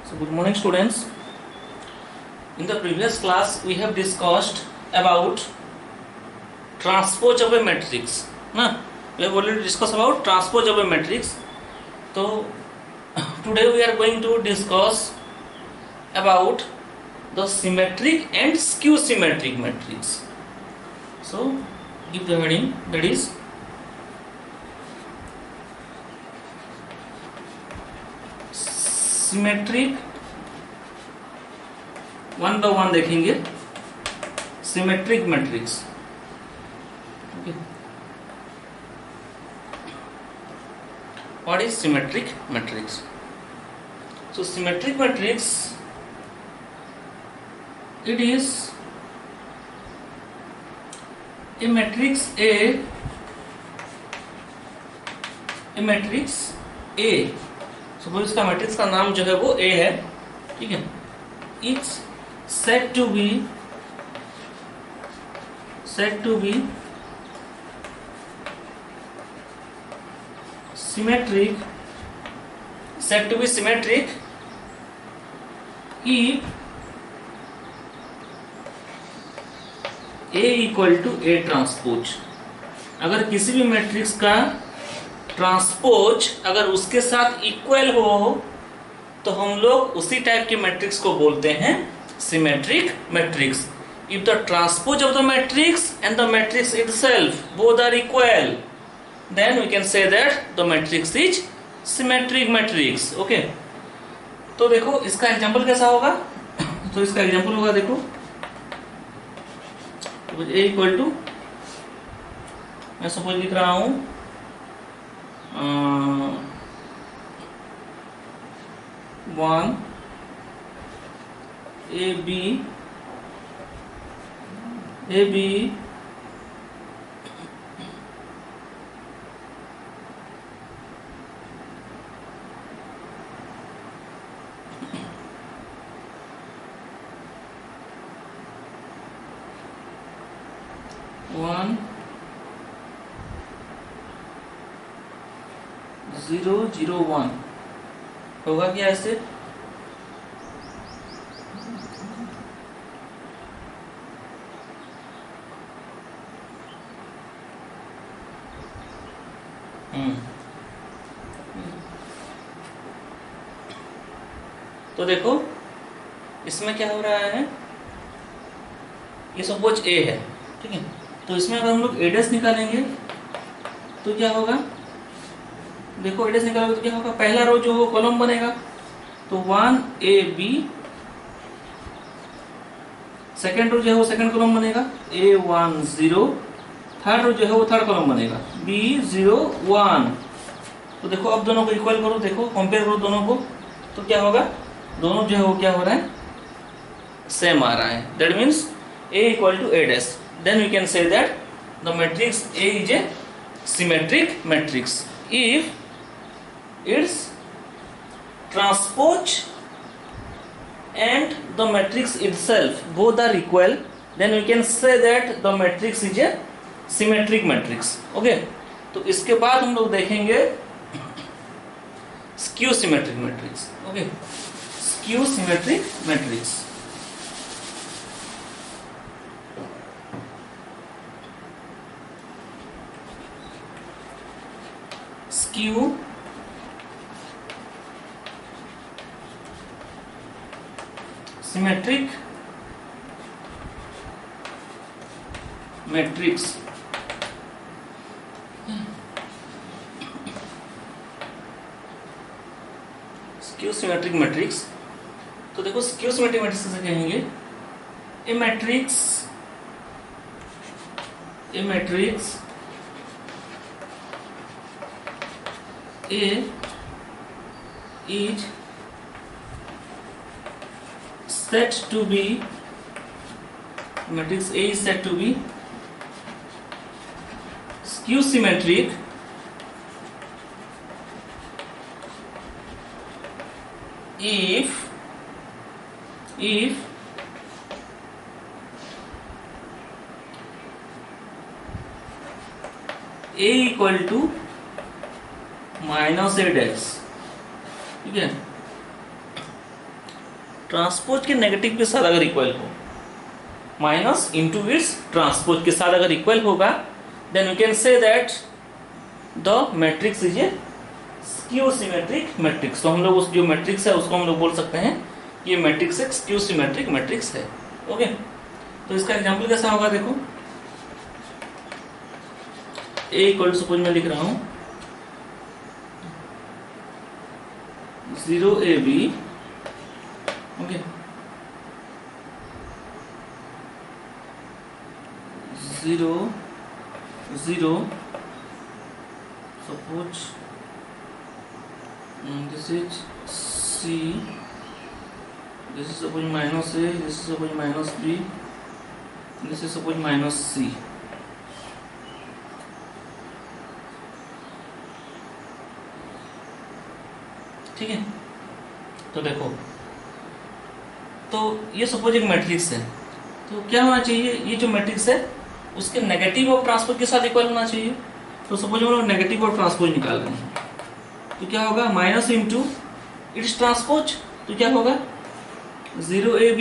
So good morning students. In the previous class we have discussed about transpose of a matrix. Na? We have already discussed about transpose of a matrix. So today we are going to discuss about the symmetric and skew symmetric matrix. So give the heading, that is symmetric, one by one देखेंगे symmetric matrix. Okay, what is symmetric matrix? So symmetric matrix, it is a matrix A. Suppose इसका matrix का नाम जो है वो A है, ठीक है. It's set to be symmetric if A equal to A transpose. अगर किसी भी मैट्रिक्स का ट्रांसपोज अगर उसके साथ इक्वल हो तो हम लोग उसी टाइप के मैट्रिक्स को बोलते हैं symmetric matrix. If the transpose of the matrix and the matrix itself both are equal, then we can say that the matrix is symmetric matrix. Okay, तो देखो इसका एग्जांपल कैसा होगा. तो इसका एग्जांपल होगा, देखो ए इक्वल टू, मैं सपोज लिख रहा हूं 1 AB 1 0 0 1 होगा क्या ऐसे. तो देखो इसमें क्या हो रहा है, ये सपोज ए है, ठीक है. तो इसमें अगर हम लोग एडेस निकालेंगे तो क्या होगा, देखो एडेस निकालोगे तो क्या होगा, पहला रो जो कॉलम बनेगा तो 1 AB, सेकेंड रो जो है वो सेकेंड कॉलम बनेगा A1 0, थर्ड रो जो है वो थर्ड कॉलम बनेगा B0 1. तो देखो अब दोनों को इक्वल करो, देखो कंपेयर करो दोनों को, तो क्या होगा, दोनों जो है वो क्या हो रहा है, सेम आ रहा है. That means A equal to A dash. Then we can say that the matrix A is a symmetric matrix if its transpose and the matrix itself both are equal, then we can say that the matrix is a symmetric matrix. Okay, तो इसके बाद हम लोग देखेंगे skew symmetric matrix. Okay, skew symmetric matrix. Skew symmetric matrix. Skew symmetric matrix. तो देखो skew symmetric matrix कैसे कहेंगे, a matrix A is said to be, matrix A is said to be skew symmetric if A equal to minus A dash, ठीक है. Transpose के negative के साथ अगर इक्वल हो, माइनस इंटू इट्स ट्रांसपोज के साथ अगर इक्वल होगा, then we can say that the matrix is a skew symmetric matrix. तो हम लोग उस जो मैट्रिक्स है उसको हम लोग बोल सकते हैं कि ये मैट्रिक्स एक स्क्यू सिमेट्रिक मैट्रिक्स है। ओके, तो इसका एग्जांपल कैसा होगा, देखो ए इक्वल टू, सपोज मैं लिख रहा हूँ 0ab, okay, 0 0, suppose this is C, this is suppose minus A, this is suppose minus B, this is suppose minus C। ठीक है, तो देखो, तो ये सपोज एक मैट्रिक्स है, तो क्या होना चाहिए, ये जो मैट्रिक्स है उसके नेगेटिव ऑफ ट्रांसपोज के साथ इक्वल होना चाहिए। तो सपोज हम लोग नेगेटिव ऑफ ट्रांसपोज निकाल रहे हैं, तो क्या होगा, माइनस इंटू इट्स ट्रांसपोज, तो क्या होगा 0ab,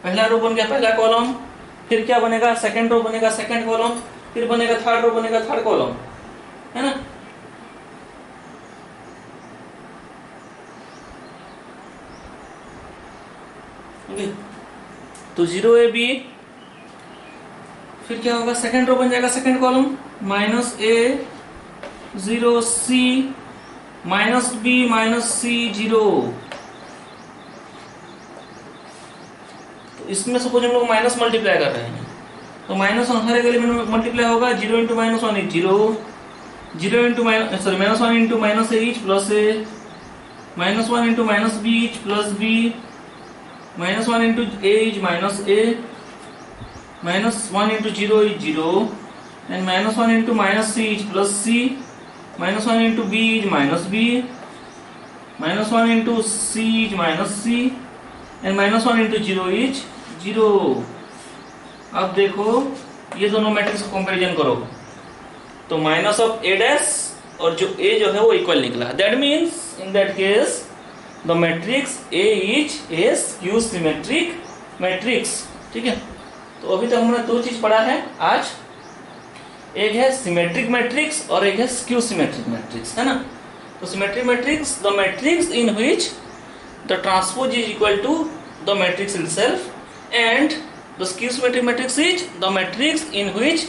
पहला रो बन गया पहला कॉलम, फिर क्या बनेगा, सेकंड रो बनेगा सेकंड कॉलम, फिर बनेगा थर्ड रो बनेगा थर्ड कॉलम, है ना। ओके, तो 0ab, फिर क्या होगा, सेकंड रो बन जाएगा second column, minus a 0c minus b minus c 0। तो इसमें सपोज हम लोग माइनस मल्टीप्लाई कर रहे हैं, तो माइनस हर एक एलिमेंट में मल्टीप्लाई होगा, 0 into minus 1 is 0, 0 into minus sorry minus 1 into minus a is plus a, minus 1 into minus b is plus b, minus 1 into a is minus a, minus 1 into 0 is 0, and minus 1 into minus c is plus c, minus 1 into b is minus b, minus 1 into c is minus c, and minus 1 into 0 is 0। अब देखो ये दोनों matrix का comparison करो, तो minus of a dash और जो a जो है वो इक्वल निकला, that means in that case the matrix A is a skew symmetric matrix। ठीक है, तो अभी तक हमने दो चीज पढ़ा है आज, एक है सिमेट्रिक मैट्रिक्स और एक है स्क्यू सिमेट्रिक मैट्रिक्स, है ना। तो symmetric matrix the matrix in which the transpose is equal to the matrix itself, and the skew symmetric matrix is the matrix in which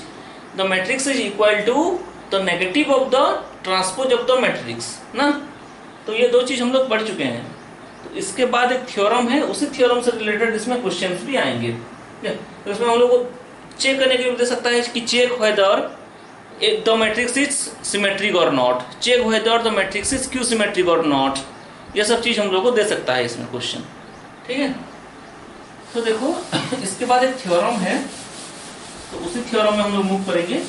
the matrix is equal to the negative of the transpose of the matrix ना। तो ये दो चीज हम लोग पढ़ चुके हैं। तो इसके बाद एक थ्योरम है, उसी थ्योरम से रिलेटेड इसमें क्वेश्चंस भी आएंगे। तो इसमें हम लोग को चेक करने के लिए दे सकता है कि check whether the matrix is symmetric और not, check whether the matrix is Q symmetric और नॉट, ये सब चीज हम लोग को दे सकता है इसमें क्वेश्चन। ठीक है, तो देखो इसके बाद एक थ्योरम है, तो उसी थ्योरम में हम लोग मूव करेंगे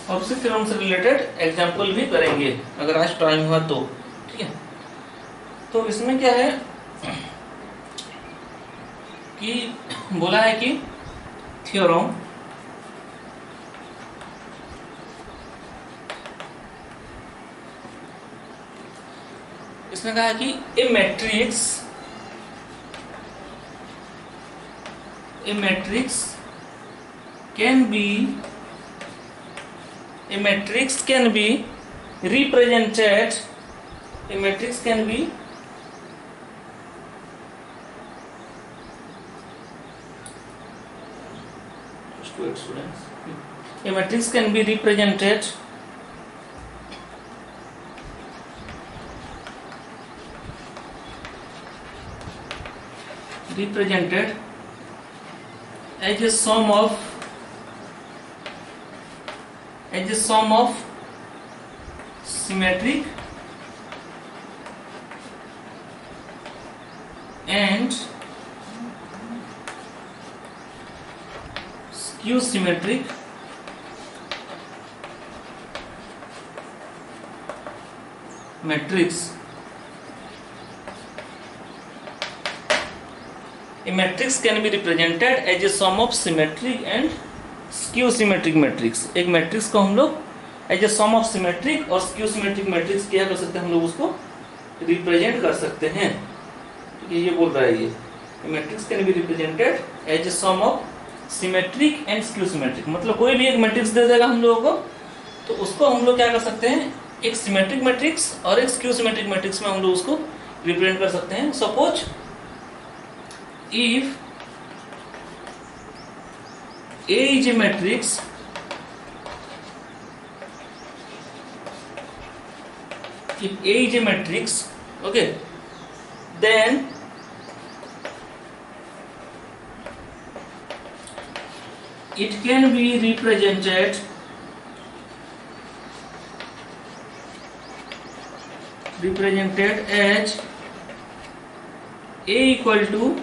और उसी थ्योरम से रिलेटेड एग्जाम्पल भी करेंगे अगर आज टाइम हुआ तो। ठीक है, तो इसमें क्या है कि बोला है कि थ्योरम इसने कहा है कि A matrix can be represented, a matrix can be a matrix can be represented as a sum of symmetric and skew symmetric matrix। A matrix can be represented as a sum of symmetric and skew symmetric matrix। एक matrix को हम लोग as a sum of symmetric और skew symmetric matrix क्या कर सकते हैं, हम लोग उसको रिप्रेजेंट कर सकते हैं। ये बोल रहा है ये matrix can be represented as a sum of symmetric and skew symmetric, मतलब कोई भी एक मैट्रिक्स दे देगा हम लोगों को, तो उसको हम लोग क्या कर सकते हैं, एक सिमेट्रिक मैट्रिक्स और एक स्क्यू सिमेट्रिक मैट्रिक्स में हम लोग उसको रिप्रेजेंट कर सकते हैं। Suppose if A is a matrix if A is a matrix, okay, then it can be represented as A equal to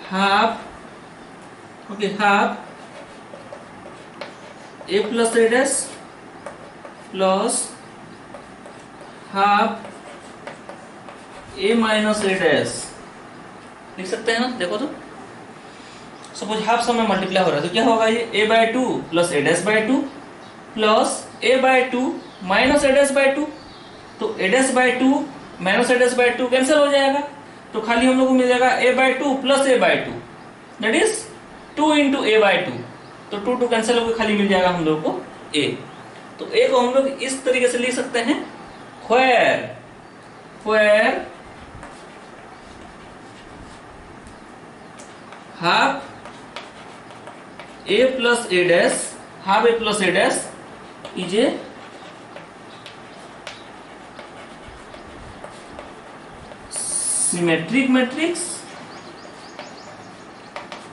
half, okay, half A plus A dash plus half A minus A dash लिख सकते हैं ना। देखो तो suppose half समय multiply हो रहा है तो क्या होगा, ये A by 2 plus A dash by 2 plus A by 2 minus A dash by 2, तो A dash by 2 minus A dash by 2 cancel हो जाएगा, तो खाली हम लोग को मिल जाएगा A by 2 plus A by 2, that is 2 into A by 2, तो 2 2 कैंसिल होकर खाली मिल जाएगा हम लोग को A। तो A को हम लोग इस तरीके से लिख सकते हैं, where half A plus A dash, half A plus A dash is a symmetric matrix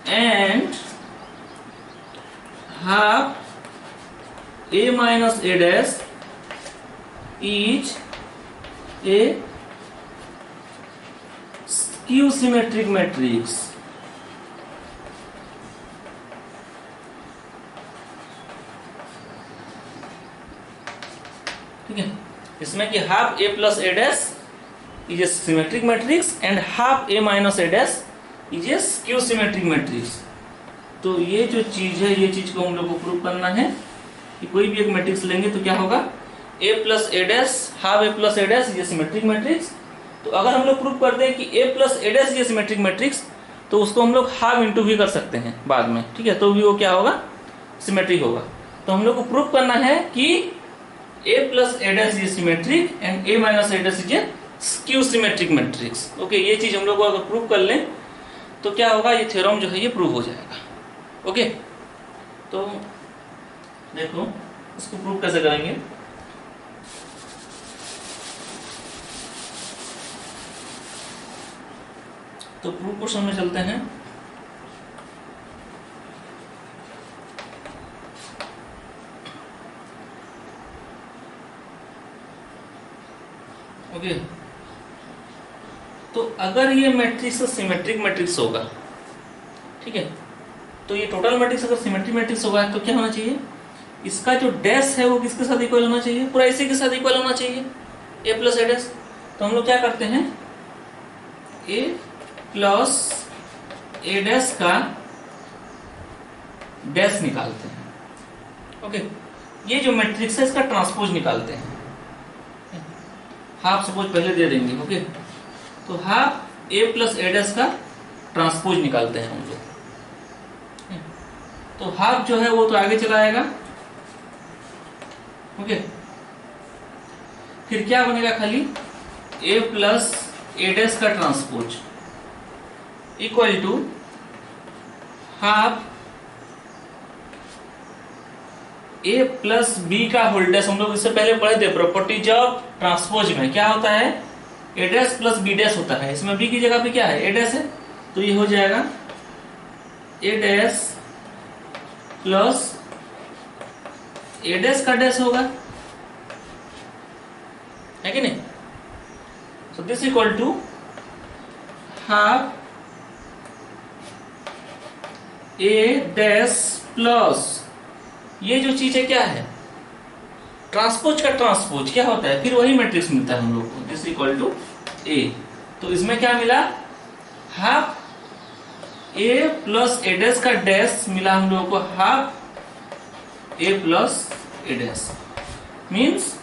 and half A minus A dash is a skew symmetric matrix। ठीक है, इसमें कि half A plus A dash is a symmetric matrix and half A minus A dash is a skew symmetric matrix. तो ये जो चीज है, ये चीज को हम लोग को प्रूव करना है कि कोई भी एक मैट्रिक्स लेंगे तो क्या होगा, A plus A dash half A plus A dash is a symmetric matrix. तो अगर हम लोग प्रूव कर दें कि A plus A dash is a symmetric matrix, तो उसको हम लोग हाफ इंटू भी कर सकते हैं बाद में, ठीक है, तो भी वो क्या होगा, सिमेट्रिक होगा। तो हम लोग को प्रूव करना है कि A plus A dash is symmetric and A minus A dash is a skew symmetric matrix। Okay, ये चीज हम लोग को अगर प्रूव कर लें तो क्या होगा, ये थ्योरम जो है ये प्रूव हो जाएगा। ओके, तो देखो इसको प्रूव कैसे करेंगे। तो प्रूफ क्वेश्चन में चलते हैं। ओके, तो अगर ये मैट्रिक्स सिमेट्रिक मैट्रिक्स होगा, ठीक है, तो ये टोटल मैट्रिक्स अगर सिमेट्रिक मैट्रिक्स होगा तो क्या होना चाहिए, इसका जो डैश है वो किसके साथ इक्वल होना चाहिए, पूरा इसी के साथ इक्वल होना चाहिए, ए प्लस ए डैश। तो हम लोग क्या करते हैं, ए प्लस ए डैश का डैश निकालते हैं। ओके, ये जो मैट्रिक्स है इसका ट्रांसपोज निकालते हैं। हाफ सपोज पहले दे देंगे। ओके, तो half A plus A dash का ट्रांसपोज निकालते हैं हम लोग। तो हाफ जो है वो तो आगे चला आएगा। ओके, फिर क्या बनेगा, खाली ए प्लस ए डैश का transpose equal to half A plus B का होल डैश। हम लोग इससे पहले पढ़े थे प्रॉपर्टीज ऑफ ट्रांसपोज में क्या होता है, ए डैश प्लस बी डैश होता है। इसमें बी की जगह पे क्या है, ए डैश है, तो ये हो जाएगा A dash plus A dash का डैश होगा, है कि नहीं। So this equal to half A dash plus ये जो चीज है क्या है, ट्रांसपोज का ट्रांसपोज क्या होता है, फिर वही मैट्रिक्स मिलता है हम लोग को, दिस इक्वल टू ए। तो इसमें क्या मिला, half A plus A dash का डैश मिला हम लोगों को, half A plus A dash means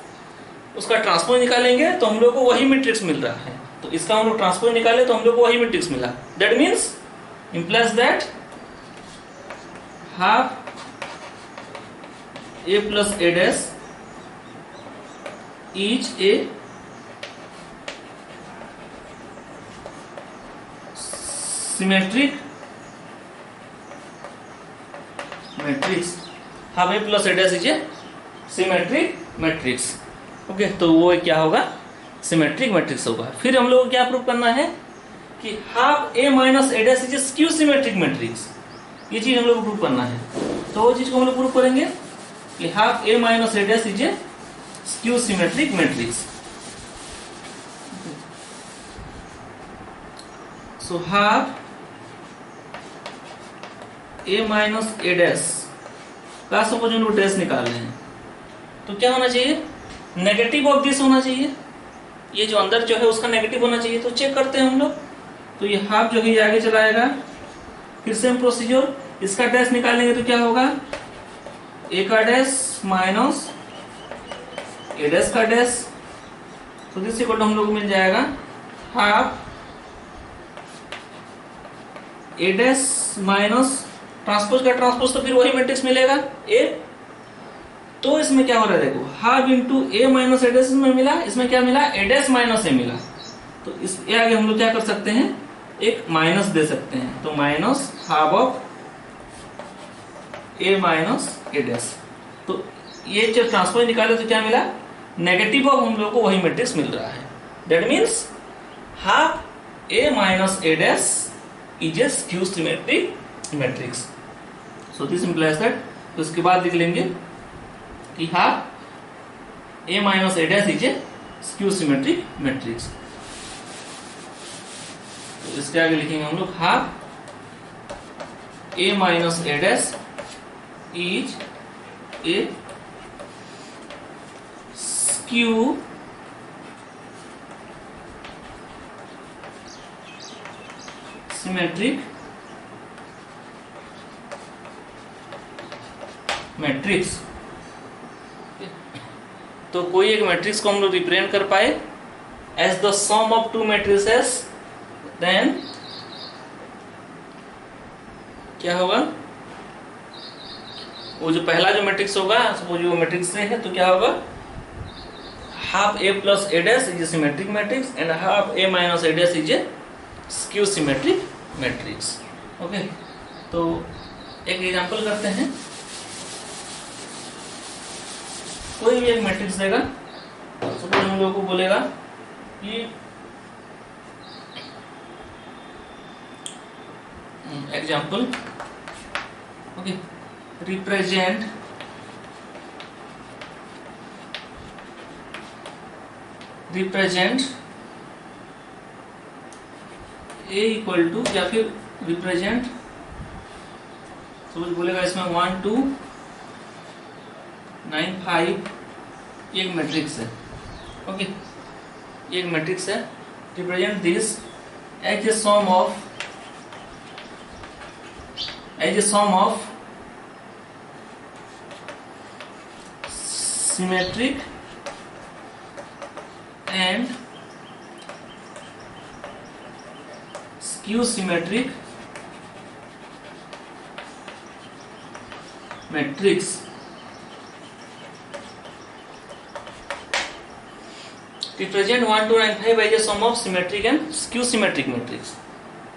उसका ट्रांसपोज निकालेंगे तो हम लोग को वही मैट्रिक्स मिल रहा है। तो इसका हम लोग ट्रांसपोज निकाले तो हम लोग को वही मैट्रिक्स मिला। That means implies that half a plus a dash is a symmetric matrix। half a plus a dash is a symmetric matrix। Okay, तो वो क्या होगा, सिमेट्रिक मैट्रिक्स होगा। फिर हम लोग को क्या प्रूव करना है कि half A minus A dash is a skew symmetric matrix. ये चीज हम लोग को प्रूव करना है, तो वो चीज को हम लोग प्रूव करेंगे कि half A minus A dash is a skew symmetric matrix. So half A minus A dash का सपोज हम लोग डैश निकाल रहे हैं, तो क्या होना चाहिए, नेगेटिव ऑफ दिस होना चाहिए। ये जो अंदर जो है उसका नेगेटिव होना चाहिए। तो चेक करते हैं हम लोग, तो ये हाफ जो है ये आगे चला आएगा। फिर सेम प्रोसीजर, इसका डैश निकालेंगे तो क्या होगा, ए का डैश माइनस ए डैश का डैश। तो दिस इक्वल टू हम लोग को मिल जाएगा half A dash minus transpose का ट्रांसपोज, तो फिर वही मैट्रिक्स मिलेगा ए। तो इसमें क्या हो रहा है, देखो half into A minus A dash में मिला, इसमें क्या मिला, ए डैश माइनस ए मिला। तो इस ये आगे हम लोग क्या कर सकते हैं, एक माइनस दे सकते हैं। तो minus half of A minus A dash. तो ये जब ट्रांसपोज निकाले तो क्या मिला, नेगेटिव ऑफ हम लोग को वही मैट्रिक्स मिल रहा है। That means half A minus A dash is a skew symmetric matrix. So this implies that. तो इसके बाद लिख लेंगे कि half A minus A dash is a skew symmetric matrix. तो इसके आगे लिखेंगे हम लोग half A minus A dash is a skew symmetric matrix. तो कोई एक मैट्रिक्स को हम लोग रिप्रेजेंट कर पाए as the sum of two matrices, then क्या होगा, वो जो पहला जो मैट्रिक्स होगा वो जो मैट्रिक्स से है, तो क्या होगा, half A plus A dash is a symmetric matrix and half A minus A dash is a skew symmetric matrix. Okay, तो एक एग्जांपल करते हैं। कोई भी एक मैट्रिक्स देगा, सपोज हम लोगों को बोलेगा कि example, okay, represent A equal to, या फिर रिप्रेजेंट, सपोज बोलेगा इसमें 1 2 9 5 एक मैट्रिक्स है। ओके, एक मैट्रिक्स है। Represent this as a sum of symmetric and skew symmetric matrix. Represent 1 2 9 5 as a sum of symmetric and skew symmetric matrix.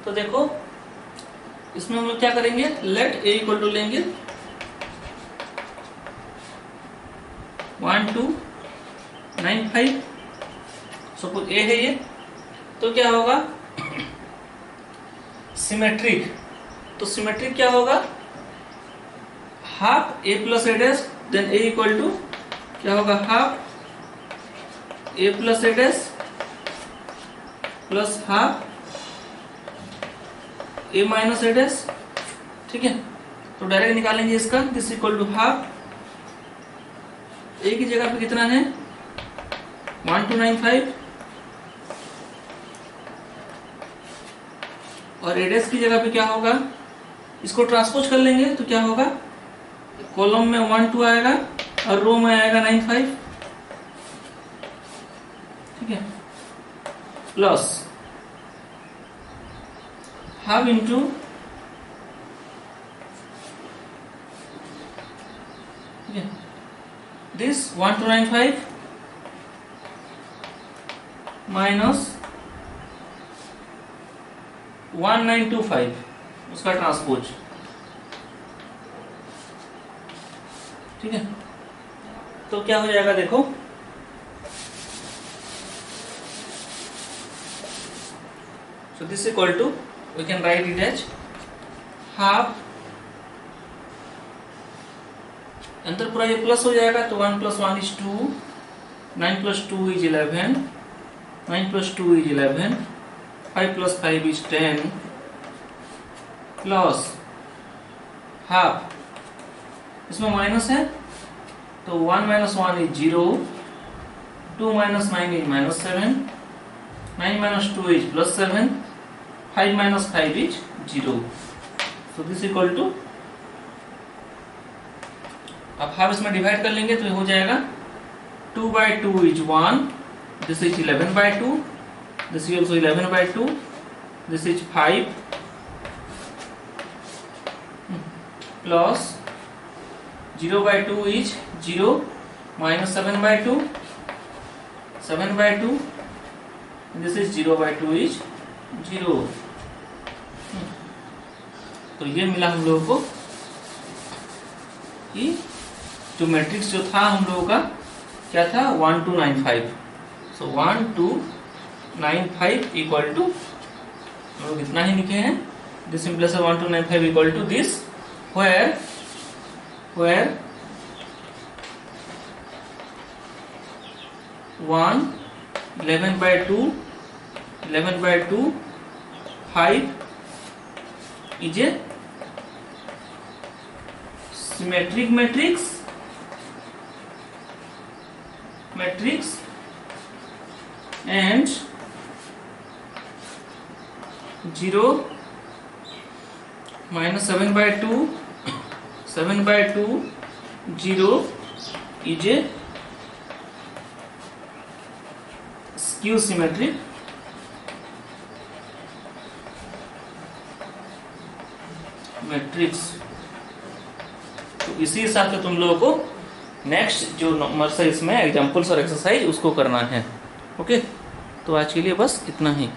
तो देखो इसमें हम लोग क्या करेंगे, लेट ए इक्वल टू लेंगे 1 2 9 5, सपोज ए है ये, तो क्या होगा, सिमेट्रिक। तो सिमेट्रिक क्या होगा, half A plus A dash, then A equal to क्या होगा, half A plus A dash plus half A minus A dash. ठीक है, तो डायरेक्ट निकालेंगे इसका, this equal to half A की जगह पे कितना है 1295 और ए डैश की जगह पे क्या होगा, इसको ट्रांसपोज कर लेंगे तो क्या होगा, कॉलम में 1 2 आएगा और रो में आएगा 9 5। ठीक है, plus half into this 1295 minus 1925 उसका ट्रांसपोज। ठीक है, तो क्या हो जाएगा देखो, so this is equal to, we can write it as half, अंदर पूरा ये प्लस हो जाएगा तो 1 + 1 = 2, 9 + 2 = 11, 9 + 2 = 11, 5 + 5 = 10 प्लस हाफ, इसमें माइनस है तो 1 - 1 = 0, 2 - 9 = -7, 9 - 2 = +7, 5 - 5 = 0। so this equal to, अब हाफ इसमें डिवाइड कर लेंगे तो ये हो जाएगा 2/2 = 1, this is 11/2, this is also 11/2, this is 5 plus 0/2 is 0, minus 7/2, 7/2, this is 0/2 is 0। तो ये मिला हम लोगों को कि जो मैट्रिक्स जो था हम लोगों का क्या था, 1295। सो 1295 इक्वल टू, हम लोग इतना ही लिखे हैं, this implies 1295 equal to this, where 1 11/2 11/2 5 is a symmetric matrix and 0 - 7/2 7/2 0 is a skew symmetric matrix. तो इसी हिसाब से तुम लोगों को नेक्स्ट जो नंबर से इसमें एग्जांपल्स और एक्सरसाइज उसको करना है। ओके, तो आज के लिए बस इतना ही।